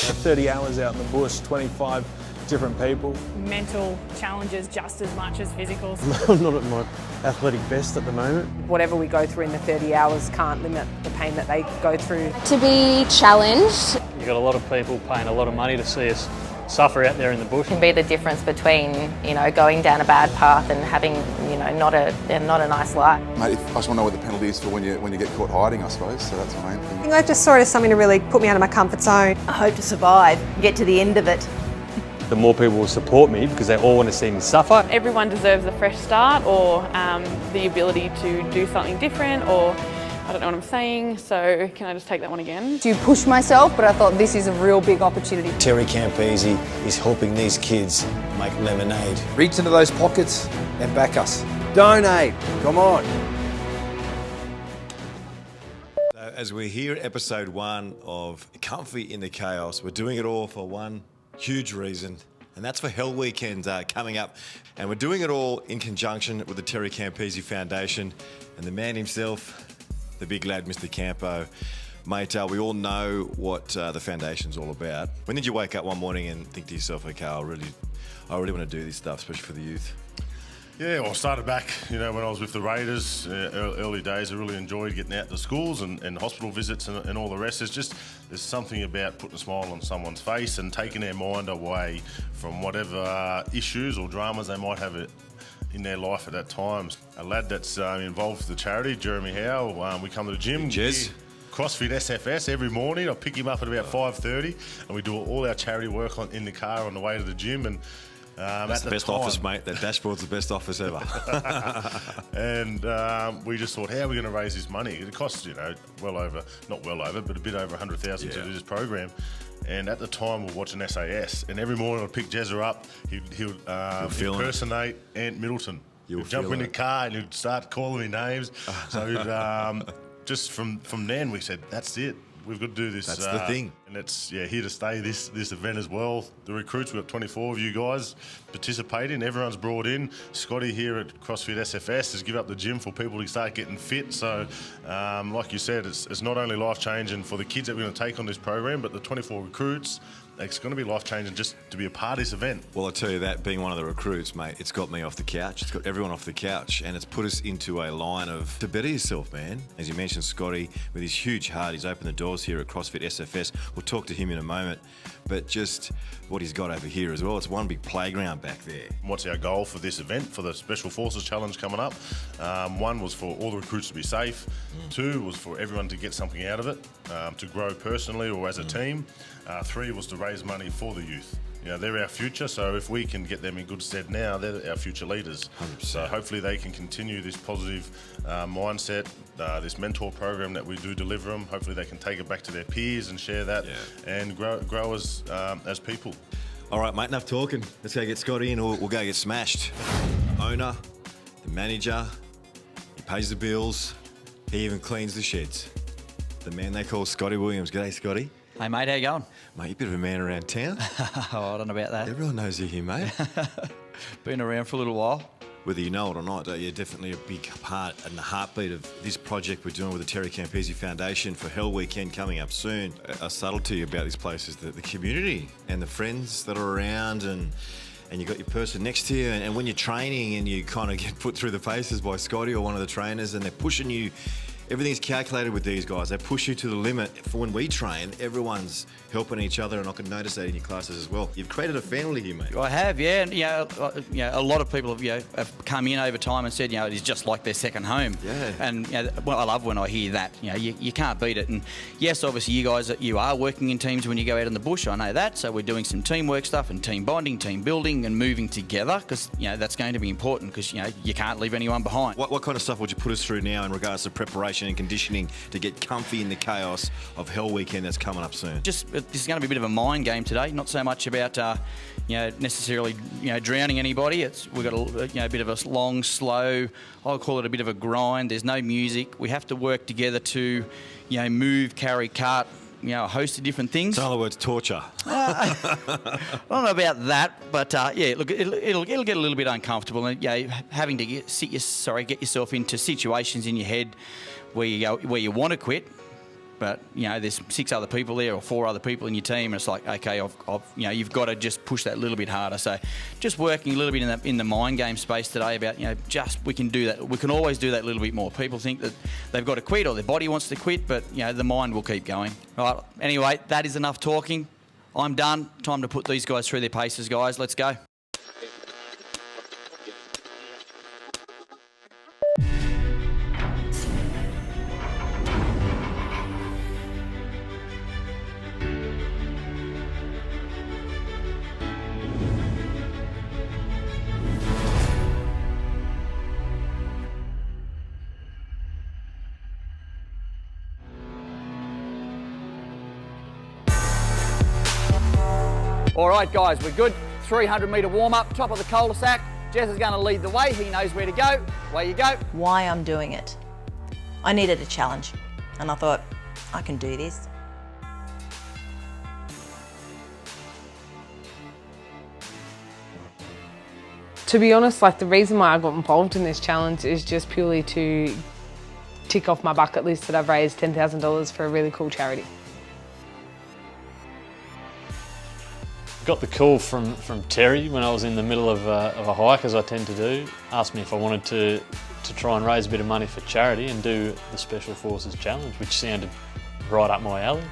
30 hours out in the bush, 25 different people. Mental challenges just as much as physical. I'm not at my athletic best at the moment. Whatever we go through in the 30 hours can't limit the pain that they go through. To be challenged. You've got a lot of people paying a lot of money to see us suffer out there in the bush. Can be the difference between, going down a bad path and having, not a nice life. Mate, I just want to know what the penalty is for when you get caught hiding, I suppose. So that's the main thing. I just saw it as something to really put me out of my comfort zone. I hope to survive, get to the end of it. The more people will support me because they all want to see me suffer. Everyone deserves a fresh start or the ability to do something different, or I don't know what I'm saying, so can I just take that one again? To push myself, but I thought this is a real big opportunity. Terry Campese is helping these kids make lemonade. Reach into those pockets and back us. Donate, come on. As we're here at episode 1 of Comfy in the Chaos, we're doing it all for one huge reason, and that's for Hell Weekend coming up. And we're doing it all in conjunction with the Terry Campese Foundation and the man himself, the big lad, Mr. Campo. Mate, we all know what the foundation's all about. When did you wake up one morning and think to yourself, okay, I really want to do this stuff, especially for the youth? Yeah, well, I started back, when I was with the Raiders, early days. I really enjoyed getting out to schools and hospital visits and all the rest. There's something about putting a smile on someone's face and taking their mind away from whatever issues or dramas they might have in their life at that time. A lad that's involved with the charity, Jeremy Howe, we come to the gym. Jez. CrossFit SFS every morning. I pick him up at about 5:30 and we do all our charity work in the car on the way to the gym. And that's the best office, mate. That dashboard's the best office ever. And we just thought, how are we going to raise this money? It costs, not well over, but a bit over 100,000 to do this program. And at the time, we're watching SAS, and every morning I'd pick Jezza up. He would impersonate Ant Middleton. He'd jump in the car and he'd start calling me names. So just from then, we said, that's it. We've got to do this. That's the thing. And it's here to stay, this event as well. The recruits, we've got 24 of you guys participating. Everyone's brought in. Scotty here at CrossFit SFS has given up the gym for people to start getting fit. So, like you said, it's not only life-changing for the kids that we're going to take on this program, but the 24 recruits. It's going to be life-changing just to be a part of this event. Well, I tell you that, being one of the recruits, mate, it's got me off the couch. It's got everyone off the couch, and it's put us into a line of to better yourself, man. As you mentioned, Scotty, with his huge heart, he's opened the doors here at CrossFit SFS. We'll talk to him in a moment, but just what he's got over here as well. It's one big playground back there. What's our goal for this event, for the Special Forces Challenge coming up? One was for all the recruits to be safe. 2 was for everyone to get something out of it, to grow personally or as a team. 3 was to raise money for the youth. They're our future, so if we can get them in good stead now, they're our future leaders. 100%. So hopefully they can continue this positive mindset, this mentor program that we do deliver them. Hopefully they can take it back to their peers and share that and grow as people. All right, mate, enough talking. Let's go get Scotty in, or we'll go get smashed. The owner, the manager, he pays the bills, he even cleans the sheds. The man they call Scotty Williams. G'day, Scotty. Hey mate, how you going? Mate, you're a bit of a man around town. Oh, I don't know about that. Everyone knows you here, mate. Been around for a little while. Whether you know it or not, you're definitely a big part and the heartbeat of this project we're doing with the Terry Campese Foundation for Hell Weekend coming up soon. A subtlety about this place is the community and the friends that are around, and you've got your person next to you, and when you're training and you kind of get put through the paces by Scotty or one of the trainers and they're pushing you. Everything's calculated with these guys. They push you to the limit. For when we train, everyone's helping each other, and I can notice that in your classes as well. You've created a family here, mate. I have, yeah. And, a lot of people have come in over time and said, it is just like their second home. Yeah. And well, I love when I hear that. You can't beat it. And yes, obviously, you guys, you are working in teams when you go out in the bush. I know that. So we're doing some teamwork stuff and team bonding, team building, and moving together because that's going to be important because you can't leave anyone behind. What kind of stuff would you put us through now in regards to preparation and conditioning to get comfy in the chaos of Hell Weekend that's coming up soon? This is going to be a bit of a mind game today, not so much about necessarily drowning anybody. We've got a bit of a long, slow, I'll call it a bit of a grind. There's no music. We have to work together to move, carry, cart, a host of different things. So in other words, torture. I don't know about that, but look, it'll get a little bit uncomfortable, and having to get yourself into situations in your head where you want to quit, but there's 6 other people there or 4 other people in your team, and it's like, okay, you've got to just push that little bit harder. So just working a little bit in the mind game space today about, we can do that. We can always do that little bit more. People think that they've got to quit or their body wants to quit, but the mind will keep going. All right. Anyway, that is enough talking. I'm done. Time to put these guys through their paces, guys. Let's go. All right, guys, we're good. 300-metre warm-up, top of the cul-de-sac. Jess is going to lead the way. He knows where to go. Away you go. Why I'm doing it. I needed a challenge, and I thought, I can do this. To be honest, the reason why I got involved in this challenge is just purely to tick off my bucket list that I've raised $10,000 for a really cool charity. Got the call from Terry when I was in the middle of a hike, as I tend to do. Asked me if I wanted to try and raise a bit of money for charity and do the Special Forces Challenge, which sounded right up my alley.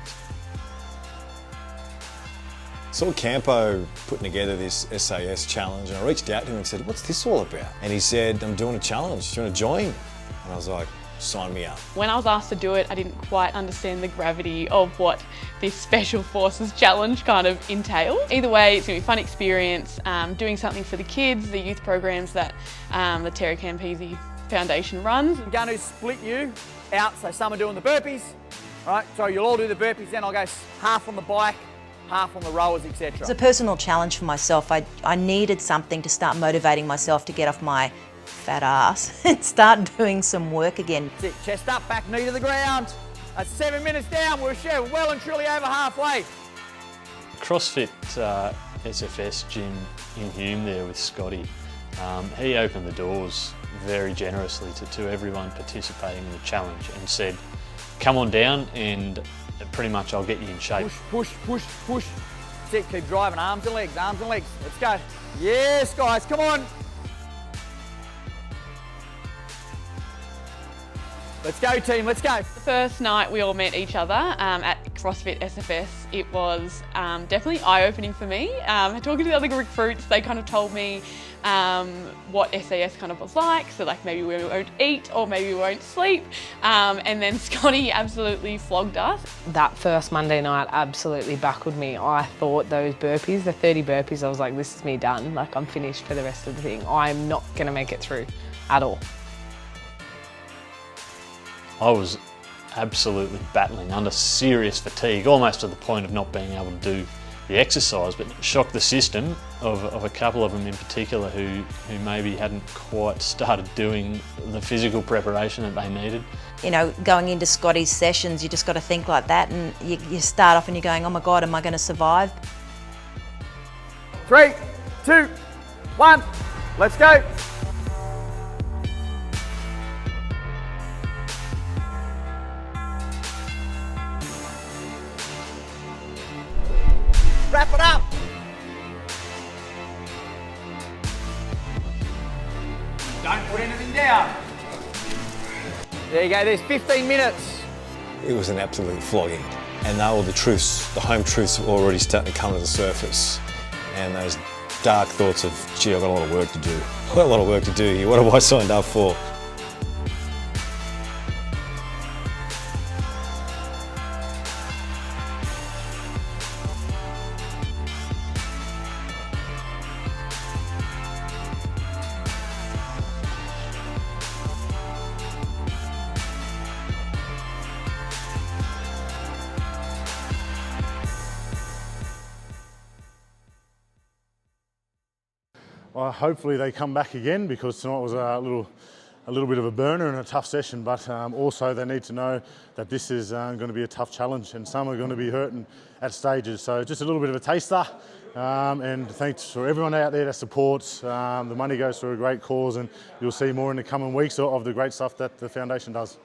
Saw Campo putting together this SAS challenge, and I reached out to him and said, "What's this all about?" And he said, "I'm doing a challenge, do you want to join?" And I was like, "Sign me up." When I was asked to do it, I didn't quite understand the gravity of what this Special Forces Challenge kind of entails. Either way, it's going to be a fun experience, doing something for the kids, the youth programs that the Terry Campese Foundation runs. I'm going to split you out, so some are doing the burpees. All right, so you'll all do the burpees, then I'll go half on the bike, half on the rowers, etc. It's a personal challenge for myself. I needed something to start motivating myself to get off my fat ass and start doing some work again. Sit, chest up, back knee to the ground. That's 7 minutes down, we're well and truly over halfway. CrossFit SFS gym in Hume there with Scotty, he opened the doors very generously to everyone participating in the challenge and said, "Come on down and pretty much I'll get you in shape." Push, push, push, push. Sit, keep driving, arms and legs, arms and legs. Let's go. Yes, guys, come on. Let's go, team, let's go. The first night we all met each other at CrossFit SFS, it was definitely eye-opening for me. Talking to the other recruits, they kind of told me what SAS kind of was like, so maybe we won't eat or maybe we won't sleep, and then Scotty absolutely flogged us. That first Monday night absolutely buckled me. I thought those burpees, the 30 burpees, I was like, this is me done, I'm finished for the rest of the thing. I'm not going to make it through at all. I was absolutely battling under serious fatigue, almost to the point of not being able to do the exercise, but shocked the system of a couple of them in particular who maybe hadn't quite started doing the physical preparation that they needed. Going into Scotty's sessions, you just got to think like that, and you start off and you're going, oh my God, am I going to survive? 3, 2, 1, let's go. Wrap it up. Don't put anything down. There you go, there's 15 minutes. It was an absolute flogging. And now the truths, the home truths are already starting to come to the surface. And those dark thoughts of, gee, I've got a lot of work to do. I've got a lot of work to do here. What have I signed up for? Well, hopefully they come back again, because tonight was a little bit of a burner and a tough session, but also they need to know that this is going to be a tough challenge and some are going to be hurting at stages. So just a little bit of a taster, and thanks for everyone out there that supports. The money goes to a great cause, and you'll see more in the coming weeks of the great stuff that the foundation does.